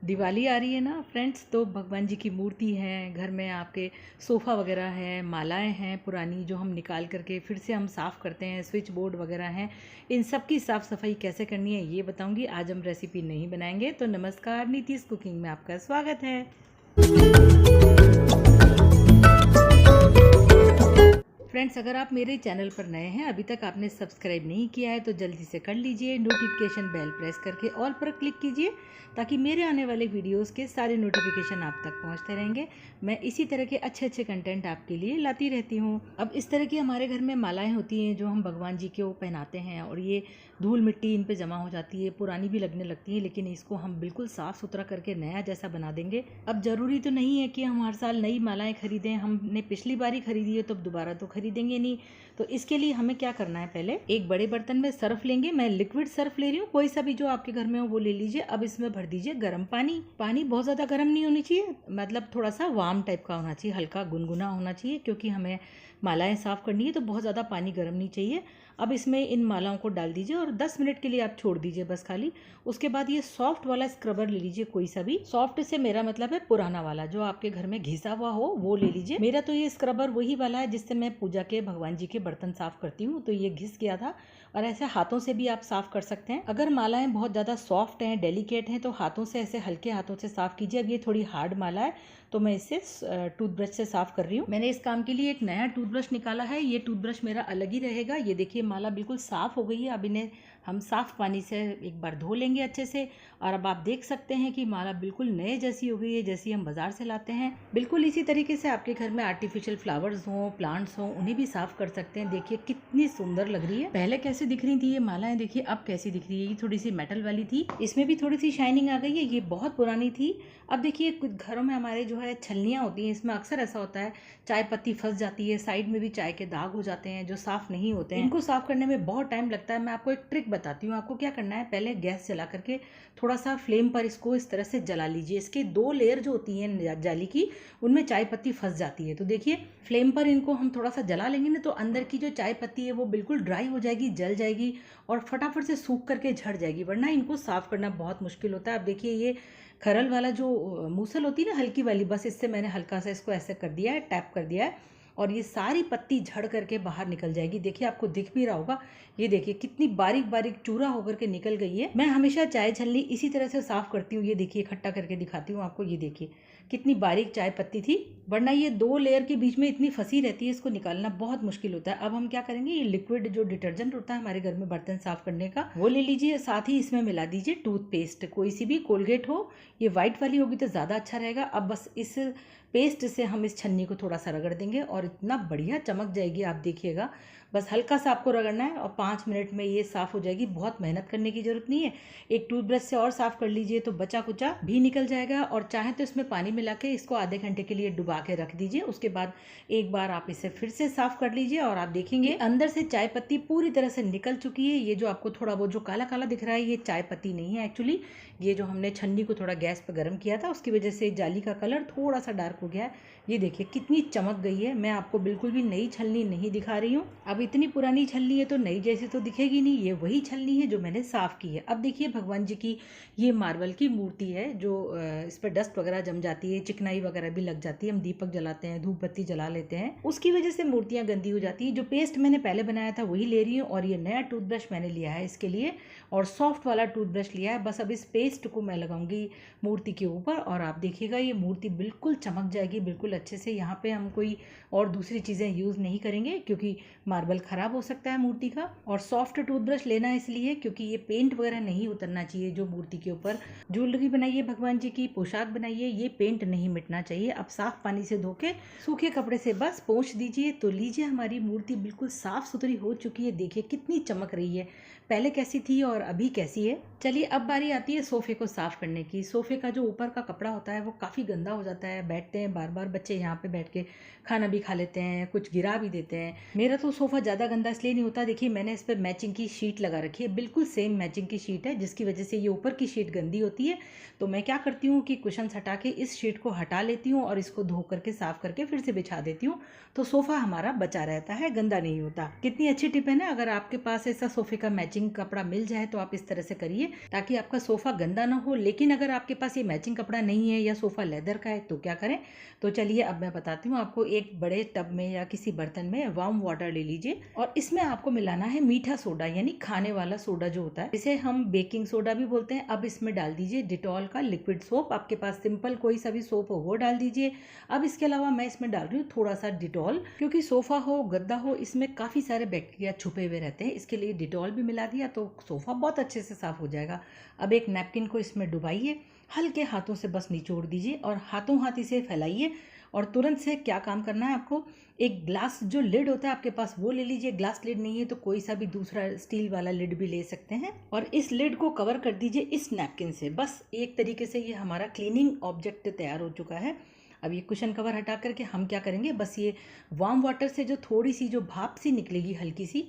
दिवाली आ रही है ना फ्रेंड्स, तो भगवान जी की मूर्ति है, घर में आपके सोफ़ा वगैरह है, मालाएं हैं पुरानी जो हम निकाल करके फिर से हम साफ़ करते हैं, स्विच बोर्ड वगैरह हैं। इन सब की साफ़ सफाई कैसे करनी है ये बताऊंगी। आज हम रेसिपी नहीं बनाएंगे। तो नमस्कार, नीतीश कुकिंग में आपका स्वागत है। फ्रेंड्स, अगर आप मेरे चैनल पर नए हैं, अभी तक आपने सब्सक्राइब नहीं किया है तो जल्दी से कर लीजिए। नोटिफिकेशन बेल प्रेस करके ऑल पर क्लिक कीजिए ताकि मेरे आने वाले वीडियोस के सारे नोटिफिकेशन आप तक पहुंचते रहेंगे। मैं इसी तरह के अच्छे अच्छे कंटेंट आपके लिए लाती रहती हूं। अब इस तरह की हमारे घर में मालाएं होती हैं जो हम भगवान जी को पहनाते हैं, और ये धूल मिट्टी इन पे जमा हो जाती है, पुरानी भी लगने लगती है, लेकिन इसको हम बिल्कुल साफ़ सुथरा करके नया जैसा बना देंगे। अब ज़रूरी तो नहीं है कि हम हर साल नई मालाएं खरीदें। हमने पिछली बार ही खरीदी है तो अब दोबारा तो खरीदेंगे नहीं। तो इसके लिए हमें क्या करना है, पहले एक बड़े बर्तन में सर्फ लेंगे। मैं लिक्विड सर्फ ले रही हूँ, कोई सा भी जो आपके घर में हो वो ले लीजिए। अब इसमें भर दीजिए गर्म पानी। पानी बहुत ज़्यादा गर्म नहीं होनी चाहिए, मतलब थोड़ा सा वार्म टाइप का होना चाहिए, हल्का गुनगुना होना चाहिए, क्योंकि हमें मालाएं साफ़ करनी है तो बहुत ज़्यादा पानी गर्म नहीं चाहिए। अब इसमें इन मालाओं को डाल दीजिए और 10 मिनट के लिए आप छोड़ दीजिए बस खाली। उसके बाद ये सॉफ्ट वाला स्क्रबर ले लीजिए, कोई सा भी। सॉफ्ट से मेरा मतलब है पुराना वाला, जो आपके घर में घिसा हुआ हो वो ले लीजिए। मेरा तो ये स्क्रबर वही वाला है जिससे मैं पूजा के भगवान जी के बर्तन साफ करती हूँ, तो ये घिस गया था। और ऐसे हाथों से भी आप साफ कर सकते हैं। अगर मालाएं बहुत ज़्यादा सॉफ्ट हैं, डेलिकेट हैं, तो हाथों से ऐसे हल्के हाथों से साफ कीजिए। अब ये थोड़ी हार्ड माला है तो मैं इसे टूथब्रश से साफ कर रही हूँ। मैंने इस काम के लिए एक नया टूथब्रश निकाला है। ये टूथब्रश मेरा अलग ही रहेगा। ये देखिए माला बिल्कुल साफ हो गई है। अब इन्हें हम साफ पानी से एक बार धो लेंगे अच्छे से। और अब आप देख सकते हैं कि माला बिल्कुल नए जैसी हो गई है, जैसी हम बाजार से लाते हैं। बिल्कुल इसी तरीके से आपके घर में आर्टिफिशियल फ्लावर्स हों, प्लांट्स हों, उन्हें भी साफ कर सकते हैं। देखिए कितनी सुंदर लग रही है। पहले कैसे दिख रही थी ये मालाएं, देखिए अब कैसी दिख रही है। ये थोड़ी सी मेटल वाली थी, इसमें भी थोड़ी सी शाइनिंग आ गई है। ये बहुत पुरानी थी। अब देखिए कुछ घरों में हमारे जो है छलनियाँ होती हैं, इसमें अक्सर ऐसा होता है चाय पत्ती फंस जाती है, साइड में भी चाय के दाग हो जाते हैं जो साफ नहीं होते हैं। इनको साफ करने में बहुत टाइम लगता है। मैं आपको एक ट्रिक बताती हूँ। आपको क्या करना है, पहले गैस जला करके थोड़ा सा फ्लेम पर इसको इस तरह से जला लीजिए। इसके 2 लेयर जो होती हैं जाली की, उनमें चाय पत्ती फंस जाती है। तो देखिए फ्लेम पर इनको हम थोड़ा सा जला लेंगे ना, तो अंदर की जो चाय पत्ती है वो बिल्कुल ड्राई हो जाएगी, जल जाएगी और फटाफट से सूख करके झड़ जाएगी। वरना इनको साफ करना बहुत मुश्किल होता है। अब देखिए ये खरल वाला जो मूसल होती है ना, हल्की वाली, बस इससे मैंने हल्का सा इसको ऐसे कर दिया है, टैप कर दिया है, और ये सारी पत्ती झड़ करके बाहर निकल जाएगी। देखिए आपको दिख भी रहा होगा, ये देखिए कितनी बारीक बारीक चूरा होकर के निकल गई है। मैं हमेशा चाय छलनी इसी तरह से साफ करती हूँ। ये देखिए इकट्ठा करके दिखाती हूँ आपको। ये देखिए कितनी बारीक चाय पत्ती थी, वरना ये 2 लेयर के बीच में इतनी फंसी रहती है, इसको निकालना बहुत मुश्किल होता है। अब हम क्या करेंगे, ये लिक्विड जो डिटर्जेंट होता है हमारे घर में बर्तन साफ करने का, वो ले लीजिए। साथ ही इसमें मिला दीजिए टूथपेस्ट, कोई सी भी, कोलगेट हो। ये वाइट वाली होगी तो ज़्यादा अच्छा रहेगा। अब बस इस पेस्ट से हम इस छन्नी को थोड़ा सा रगड़ देंगे और इतना बढ़िया चमक जाएगी, आप देखिएगा। बस हल्का सा आपको रगड़ना है और 5 मिनट में ये साफ़ हो जाएगी। बहुत मेहनत करने की ज़रूरत नहीं है। एक टूथब्रश से और साफ़ कर लीजिए तो बचा कुचा भी निकल जाएगा। और चाहे तो इसमें पानी मिला के इसको आधे घंटे के लिए डुबा के रख दीजिए। उसके बाद एक बार आप इसे फिर से साफ़ कर लीजिए और आप देखेंगे अंदर से चाय पत्ती पूरी तरह से निकल चुकी है। ये जो आपको थोड़ा बहुत जो काला काला दिख रहा है, ये चाय पत्ती नहीं है एक्चुअली। ये जो हमने छन्नी को थोड़ा गैस पर गर्म किया था, उसकी वजह से जाली का कलर थोड़ा सा डार्क हो गया है। ये देखिए कितनी चमक गई है। मैं आपको बिल्कुल भी नई छलनी नहीं दिखा रही हूँ। अब इतनी पुरानी छलनी है तो नई जैसी तो दिखेगी नहीं। ये वही छलनी है जो मैंने साफ़ की है। अब देखिए भगवान जी की ये मार्बल की मूर्ति है, जो इस पर डस्ट वगैरह जम जाती है, चिकनाई वगैरह भी लग जाती है। हम दीपक जलाते हैं, धूप बत्ती जला लेते हैं, उसकी वजह से मूर्तियाँ गंदी हो जाती है। जो पेस्ट मैंने पहले बनाया था वही ले रही हूँ, और ये नया टूथब्रश मैंने लिया है इसके लिए, और सॉफ्ट वाला टूथब्रश लिया है। बस अब इस पेस्ट को मैं लगाऊंगी मूर्ति के ऊपर और आप देखिएगा ये मूर्ति बिल्कुल चमक जाएगी, बिल्कुल अच्छे से। यहाँ पे हम कोई और दूसरी चीज़ें यूज़ नहीं करेंगे क्योंकि मार्बल ख़राब हो सकता है मूर्ति का। और सॉफ्ट टूथब्रश लेना इसलिए क्योंकि ये पेंट वगैरह नहीं उतरना चाहिए जो मूर्ति के ऊपर। ज्वेलरी बनाइए भगवान जी की, पोशाक बनाइए, ये पेंट नहीं मिटना चाहिए। अब साफ़ पानी से धो के सूखे कपड़े से बस पोंछ दीजिए। तो लीजिए हमारी मूर्ति बिल्कुल साफ़ सुथरी हो चुकी है। देखिए कितनी चमक रही है, पहले कैसी थी और अभी कैसी है। चलिए अब बारी आती है सोफ़े को साफ़ करने की। सोफ़े का जो ऊपर का कपड़ा होता है वो काफ़ी गंदा हो जाता है। बैठते हैं बार बार बच्चे यहाँ पे बैठ के खाना भी खा लेते हैं, कुछ गिरा भी देते हैं। मेरा तो सोफ़ा ज़्यादा गंदा इसलिए नहीं होता। देखिए मैंने इस पर मैचिंग की शीट लगा रखी है, बिल्कुल सेम मैचिंग की शीट है, जिसकी वजह से ये ऊपर की शीट गंदी होती है। तो मैं क्या करती हूँ कि कुशन्स हटा के इस शीट को हटा लेती हूँ और इसको धो करके साफ़ करके फिर से बिछा देती हूँ। तो सोफ़ा हमारा बचा रहता है, गंदा नहीं होता। कितनी अच्छी टिप है ना। अगर आपके पास ऐसा सोफ़े का मैचिंग मैचिंग कपड़ा मिल जाए तो आप इस तरह से करिए ताकि आपका सोफ़ा गंदा ना हो। लेकिन अगर आपके पास ये मैचिंग कपड़ा नहीं है या सोफ़ा लेदर का है तो क्या करें? तो चलिए अब मैं बताती हूँ आपको। एक बड़े टब में या किसी बर्तन में वार्म वाटर ले लीजिए और इसमें आपको मिलाना है मीठा सोडा, यानी खाने वाला सोडा जो होता है, इसे हम बेकिंग सोडा भी बोलते हैं। अब इसमें डाल दीजिए डिटॉल का लिक्विड सोप, आपके पास सिंपल कोई सा भी सोप हो वो डाल दीजिए। अब इसके अलावा मैं इसमें डाल रही हूँ थोड़ा सा डिटॉल, क्योंकि सोफ़ा हो गद्दा हो इसमें काफ़ी सारे बैक्टीरिया छुपे हुए रहते हैं, इसके लिए डिटॉल भी मिला दिया तो सोफ़ा बहुत अच्छे से साफ़ हो जाएगा। अब एक नैपकिन को इसमें डुबाइए, हल्के हाथों से बस निचोड़ दीजिए और हाथों हाथ इसे फैलाइए। और तुरंत से क्या काम करना है आपको, एक ग्लास जो लिड होता है आपके पास वो ले लीजिए। ग्लास लिड नहीं है तो कोई सा भी दूसरा स्टील वाला लिड भी ले सकते हैं और इस लिड को कवर कर दीजिए इस नैपकिन से। बस एक तरीके से ये हमारा क्लीनिंग ऑब्जेक्ट तैयार हो चुका है। अब ये कुशन कवर हटा करके हम क्या करेंगे, बस ये वार्म वाटर से जो थोड़ी सी जो भाप सी निकलेगी हल्की सी,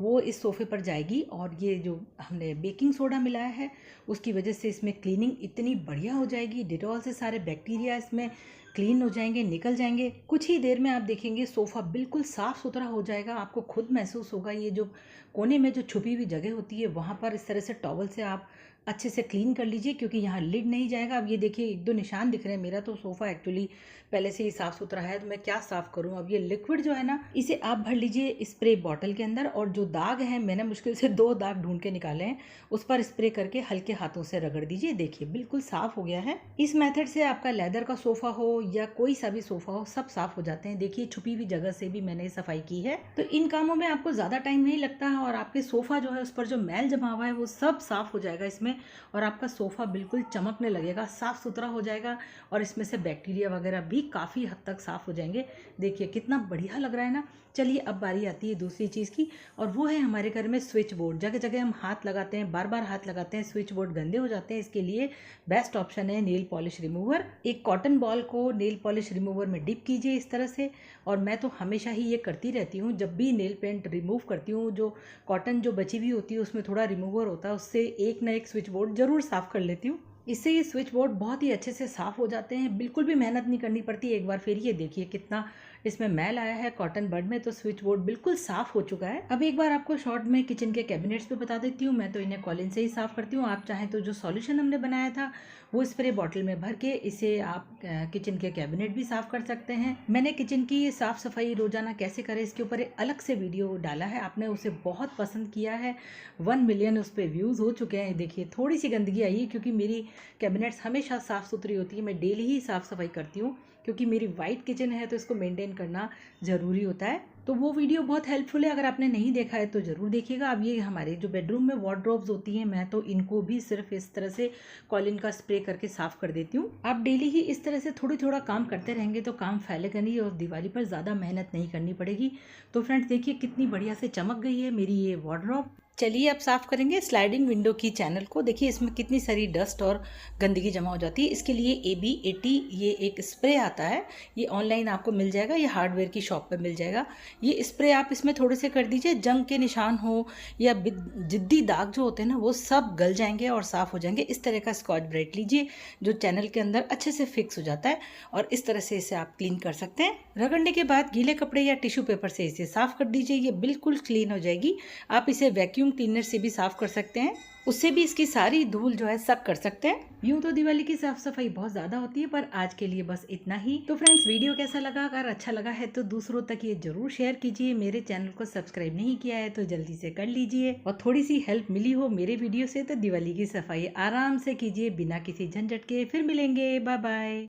वो इस सोफ़े पर जाएगी और ये जो हमने बेकिंग सोडा मिलाया है उसकी वजह से इसमें क्लीनिंग इतनी बढ़िया हो जाएगी। डिटॉल से सारे बैक्टीरिया इसमें क्लीन हो जाएंगे, निकल जाएंगे। कुछ ही देर में आप देखेंगे सोफ़ा बिल्कुल साफ़ सुथरा हो जाएगा। आपको खुद महसूस होगा ये जो कोने में जो छुपी हुई जगह होती है वहाँ पर इस तरह से टॉवल से आप अच्छे से क्लीन कर लीजिए, क्योंकि यहाँ लिड नहीं जाएगा। अब ये देखिए एक दो निशान दिख रहे हैं। मेरा तो सोफ़ा एक्चुअली पहले से ही साफ़ सुथरा है तो मैं क्या साफ़ करूँ। अब ये लिक्विड जो है ना, इसे आप भर लीजिए स्प्रे बॉटल के अंदर और जो दाग हैं, मैंने मुश्किल से 2 दाग ढूंढ के निकाले हैं, उस पर स्प्रे करके हल्के हाथों से रगड़ दीजिए। देखिए बिल्कुल साफ़ हो गया है। इस मेथड से आपका लेदर का सोफ़ा हो या कोई सा भी सोफ़ा हो सब साफ़ हो जाते हैं। देखिए छुपी हुई जगह से भी मैंने सफाई की है। तो इन कामों में आपको ज़्यादा टाइम नहीं लगता है और आपके सोफ़ा जो है उस पर जो मैल जमा हुआ है वो सब साफ़ हो जाएगा इसमें और आपका सोफ़ा बिल्कुल चमकने लगेगा, साफ़ सुथरा हो जाएगा और इसमें से बैक्टीरिया वगैरह भी काफ़ी हद तक साफ़ हो जाएंगे। देखिए कितना बढ़िया लग रहा है ना। चलिए अब बारी आती है दूसरी चीज़ की और वो है हमारे घर में स्विच बोर्ड। जगह जगह हम हाथ लगाते हैं, बार बार हाथ लगाते हैं, स्विच बोर्ड गंदे हो जाते हैं। इसके लिए बेस्ट ऑप्शन है नेल पॉलिश रिमूवर। एक कॉटन बॉल को नेल पॉलिश रिमूवर में डिप कीजिए इस तरह से, और मैं तो हमेशा ही ये करती रहती हूँ। जब भी नेल पेंट रिमूव करती हूँ, जो कॉटन जो बची हुई होती है उसमें थोड़ा रिमूवर होता है, उससे एक ना एक स्विच बोर्ड ज़रूर साफ़ कर लेती हूँ। इससे ये स्विच बोर्ड बहुत ही अच्छे से साफ़ हो जाते हैं, बिल्कुल भी मेहनत नहीं करनी पड़ती। एक बार फिर ये देखिए कितना इसमें मैल आया है कॉटन बड में, तो स्विच बोर्ड बिल्कुल साफ़ हो चुका है। अब एक बार आपको शॉर्ट में किचन के कैबिनेट्स पे बता देती हूँ। मैं तो इन्हें कॉलिन से ही साफ़ करती हूँ। आप चाहें तो जो सॉल्यूशन हमने बनाया था वो स्प्रे बॉटल में भर के इसे आप किचन के कैबिनेट भी साफ़ कर सकते हैं। मैंने किचन की साफ़ सफाई रोजाना कैसे करें इसके ऊपर एक अलग से वीडियो डाला है, आपने उसे बहुत पसंद किया है। 1 मिलियन उस पर व्यूज़ हो चुके हैं। देखिए थोड़ी सी गंदगी आई है क्योंकि मेरी कैबिनेट्स हमेशा साफ़ सुथरी होती है। मैं डेली ही साफ़ सफाई करती हूँ क्योंकि मेरी वाइट किचन है तो इसको मेंटेन करना ज़रूरी होता है। तो वो वीडियो बहुत हेल्पफुल है, अगर आपने नहीं देखा है तो ज़रूर देखिएगा। अब ये हमारे जो बेडरूम में वार्डरोब्स होती हैं, मैं तो इनको भी सिर्फ इस तरह से कॉलिन का स्प्रे करके साफ़ कर देती हूँ। आप डेली ही इस तरह से थोड़ा काम करते रहेंगे तो काम फैलेगा नहीं और दिवाली पर ज़्यादा मेहनत नहीं करनी पड़ेगी। तो फ्रेंड्स देखिए कितनी बढ़िया से चमक गई है मेरी ये वार्डरोब। चलिए अब साफ़ करेंगे स्लाइडिंग विंडो की चैनल को। देखिए इसमें कितनी सारी डस्ट और गंदगी जमा हो जाती है। इसके लिए AB80 ये एक स्प्रे आता है, ये ऑनलाइन आपको मिल जाएगा, ये हार्डवेयर की शॉप पे मिल जाएगा। ये स्प्रे आप इसमें थोड़े से कर दीजिए, जंग के निशान हो या जिद्दी दाग जो होते हैं ना वो सब गल जाएंगे और साफ़ हो जाएंगे। इस तरह का स्कॉच ब्राइट लीजिए जो चैनल के अंदर अच्छे से फिक्स हो जाता है और इस तरह से इसे आप क्लीन कर सकते हैं। रगड़ने के बाद गीले कपड़े या टिश्यू पेपर से इसे साफ़ कर दीजिए, ये बिल्कुल क्लीन हो जाएगी। आप इसे वैक्यूम क्लीनर से भी साफ कर सकते हैं, उससे भी इसकी सारी धूल जो है सक कर सकते हैं। यूं तो दिवाली की साफ सफाई बहुत ज़्यादा होती है, पर आज के लिए बस इतना ही। तो फ्रेंड्स वीडियो कैसा लगा, अगर अच्छा लगा है तो दूसरों तक ये जरूर शेयर कीजिए। मेरे चैनल को सब्सक्राइब नहीं किया है तो जल्दी से कर लीजिए और थोड़ी सी हेल्प मिली हो मेरे वीडियो से तो दिवाली की सफाई आराम से कीजिए बिना किसी झंझट के। फिर मिलेंगे, बाय बाय।